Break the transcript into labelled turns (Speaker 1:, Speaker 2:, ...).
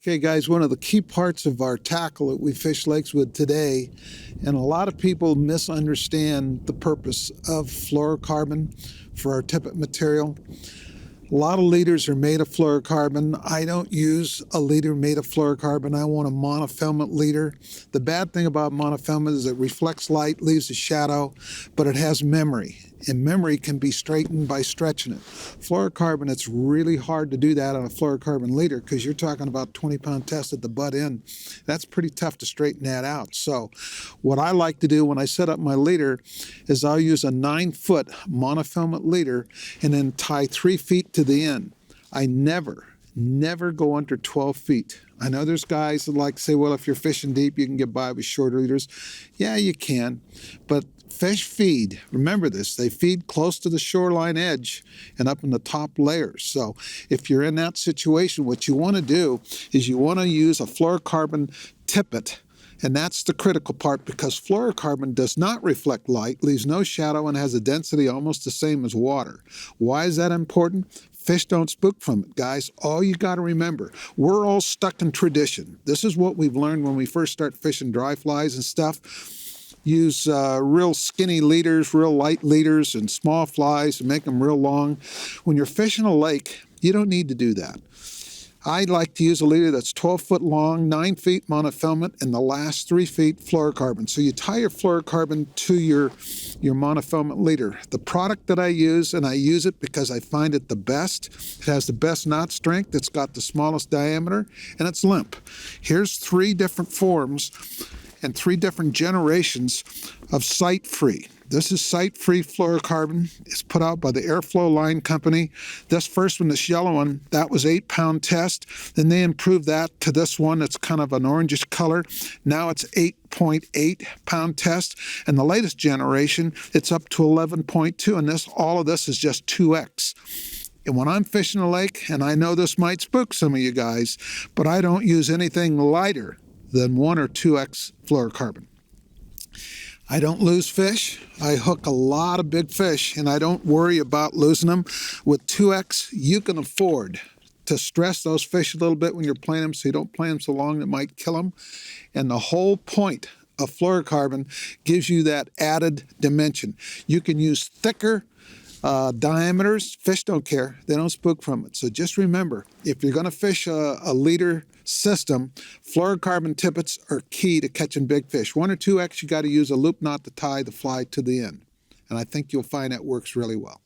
Speaker 1: Okay, guys, one of the key parts of our tackle that we fish lakes with today, and a lot of people misunderstand the purpose of fluorocarbon for our tippet material. A lot of leaders are made of fluorocarbon. I don't use a leader made of fluorocarbon. I want a monofilament leader. The bad thing about monofilament is it reflects light, leaves a shadow, but it has memory. And memory can be straightened by stretching it. Fluorocarbon, it's really hard to do that on a fluorocarbon leader because you're talking about 20-pound test at the butt end. That's pretty tough to straighten that out. So what I like to do when I set up my leader is I'll use a 9-foot monofilament leader and then tie 3 feet to the end. I never go under 12 feet. I know there's guys that like to say, well, if you're fishing deep, you can get by with shorter leaders. Yeah, you can, but fish feed, remember this, they feed close to the shoreline edge and up in the top layers. So if you're in that situation, what you want to do is you want to use a fluorocarbon tippet. And that's the critical part because fluorocarbon does not reflect light, leaves no shadow, and has a density almost the same as water. Why is that important? Fish don't spook from it, guys. All you got to remember, we're all stuck in tradition. This is what we've learned when we first start fishing dry flies and stuff. Use real skinny leaders, real light leaders, and small flies and make them real long. When you're fishing a lake, you don't need to do that. I like to use a leader that's 12 foot long, 9 feet monofilament, and the last 3 feet fluorocarbon. So you tie your fluorocarbon to your monofilament leader. The product that I use, and I use it because I find it the best, it has the best knot strength, it's got the smallest diameter, and it's limp. Here's 3 different forms and 3 different generations of sight-free. This is sight-free fluorocarbon. It's put out by the Airflow Line Company. This first one, this yellow one, that was 8-pound test. Then they improved that to this one that's kind of an orangish color. Now it's 8.8-pound test. And the latest generation, it's up to 11.2. And all of this is just 2x. And when I'm fishing a lake, and I know this might spook some of you guys, but I don't use anything lighter than 1 or 2x fluorocarbon. I don't lose fish. I hook a lot of big fish, and I don't worry about losing them. With 2x, you can afford to stress those fish a little bit when you're playing them so you don't play them so long that might kill them. And the whole point of fluorocarbon gives you that added dimension. You can use thicker diameters. Fish don't care. They don't spook from it. So just remember, if you're going to fish a leader system, fluorocarbon tippets are key to catching big fish. 1 or 2x, you got to use a loop knot to tie the fly to the end. And I think you'll find that works really well.